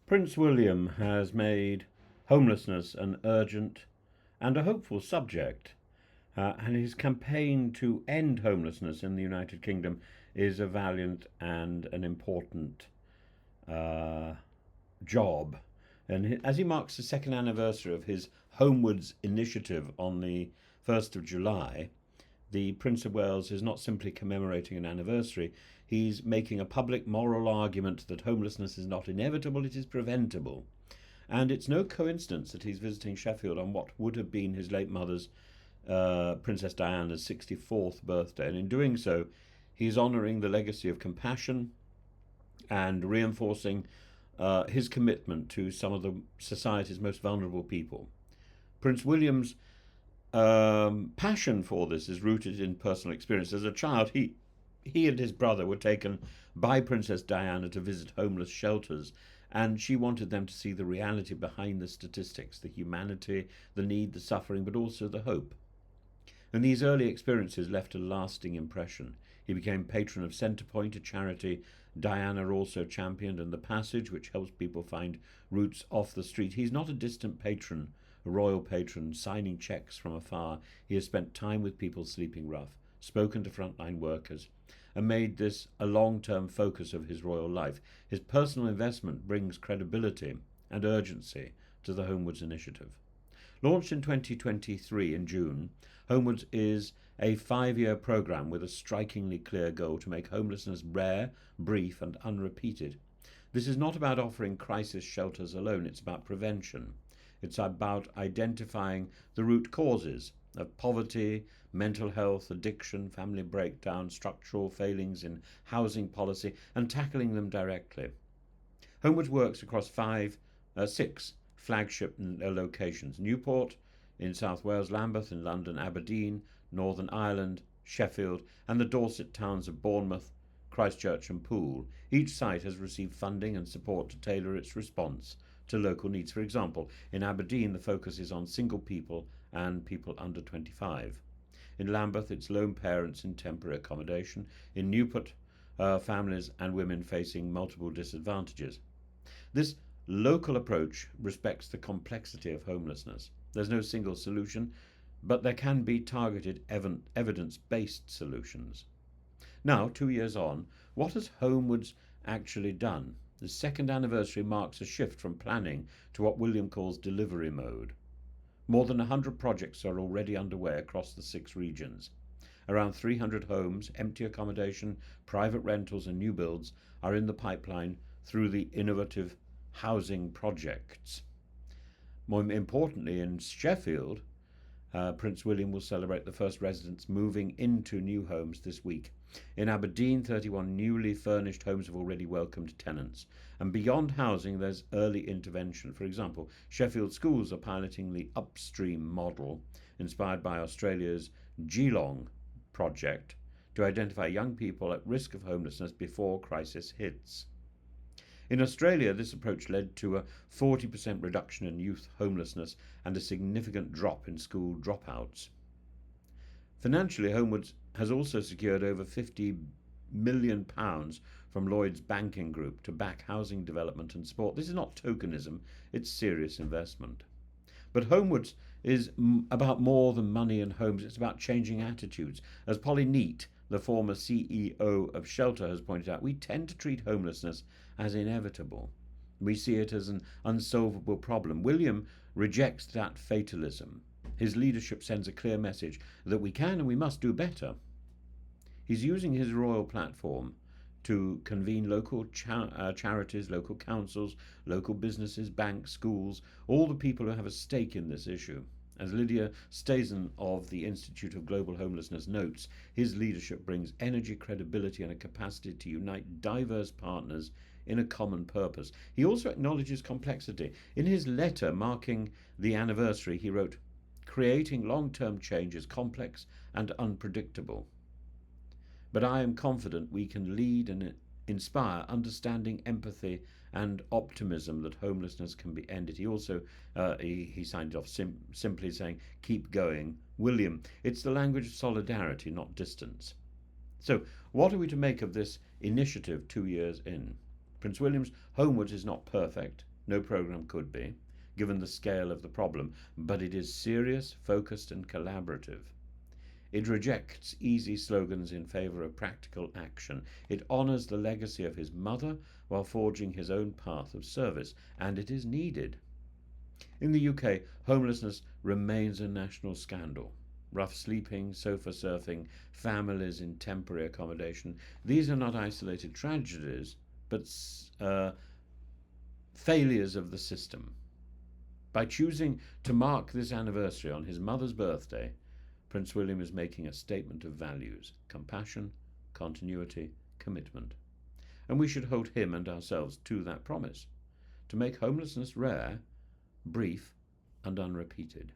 Prince William has made homelessness an urgent and a hopeful subject, and his campaign to end homelessness in the United Kingdom is a valiant and an important uh, job. And as he marks the second anniversary of his Homewards initiative on the 1st of July, the Prince of Wales is not simply commemorating an anniversary, he's making a public moral argument that homelessness is not inevitable, it is preventable. And it's no coincidence that he's visiting Sheffield on what would have been his late mother's, Princess Diana's 64th birthday. And in doing so, he's honouring the legacy of compassion and reinforcing his commitment to some of the society's most vulnerable people. Prince William's passion for this is rooted in personal experience. As a child, he and his brother were taken by Princess Diana to visit homeless shelters, and she wanted them to see the reality behind the statistics, the humanity, the need, the suffering, but also the hope. And these early experiences left a lasting impression. He became patron of Centrepoint, a charity Diana also championed, and The Passage, which helps people find routes off the street. He's not a distant patron, a royal patron, signing cheques from afar. He has spent time with people sleeping rough, spoken to frontline workers, and made this a long-term focus of his royal life. His personal investment brings credibility and urgency to the Homewards initiative. Launched in 2023 in June, Homewards is a 5-year programme with a strikingly clear goal to make homelessness rare, brief and unrepeated. This is not about offering crisis shelters alone, it's about prevention. It's about identifying the root causes of poverty, mental health, addiction, family breakdown, structural failings in housing policy, and tackling them directly. Homewards works across 6 flagship locations: Newport in South Wales, Lambeth in London, Aberdeen, Northern Ireland, Sheffield, and the Dorset towns of Bournemouth, Christchurch and Poole. Each site has received funding and support to tailor its response to local needs. For example, in Aberdeen the focus is on single people and people under 25. In Lambeth it's lone parents in temporary accommodation. In Newport, families and women facing multiple disadvantages. This local approach respects the complexity of homelessness. There's no single solution, but there can be targeted evidence-based solutions. Now, 2 years on, what has Homewards actually done? The second anniversary marks a shift from planning to what William calls delivery mode. More than 100 projects are already underway across the 6 regions. Around 300 homes, empty accommodation, private rentals and new builds are in the pipeline through the innovative housing projects. More importantly, in Sheffield, Prince William will celebrate the first residents moving into new homes this week. In Aberdeen, 31 newly furnished homes have already welcomed tenants. And beyond housing, there's early intervention. For example, Sheffield schools are piloting the upstream model inspired by Australia's Geelong project to identify young people at risk of homelessness before crisis hits. In Australia, this approach led to a 40% reduction in youth homelessness and a significant drop in school dropouts. Financially, Homewards has also secured over £50 million from Lloyds Banking Group to back housing development and support. This is not tokenism, it's serious investment. But Homewards is about more than money and homes, it's about changing attitudes. As Polly Neate, the former CEO of Shelter, has pointed out, we tend to treat homelessness as inevitable. We see it as an unsolvable problem. William rejects that fatalism. His leadership sends a clear message that we can and we must do better. He's using his royal platform to convene local charities, local councils, local businesses, banks, schools, all the people who have a stake in this issue. As Lydia Stazen of the Institute of Global Homelessness notes, his leadership brings energy, credibility and a capacity to unite diverse partners in a common purpose. He also acknowledges complexity. In his letter marking the anniversary, he wrote, "Creating long-term change is complex and unpredictable. But I am confident we can lead and inspire understanding, empathy and optimism that homelessness can be ended." He also he signed it off simply saying, "Keep going, William." It's the language of solidarity, not distance. So what are we to make of this initiative 2 years in? Prince William's Homewards is not perfect. No programme could be, given the scale of the problem, but it is serious, focused, and collaborative. It rejects easy slogans in favour of practical action. It honours the legacy of his mother while forging his own path of service, and it is needed. In the UK, homelessness remains a national scandal. Rough sleeping, sofa surfing, families in temporary accommodation, these are not isolated tragedies, but failures of the system. By choosing to mark this anniversary on his mother's birthday, Prince William is making a statement of values: compassion, continuity, commitment. And we should hold him and ourselves to that promise, to make homelessness rare, brief, and unrepeated.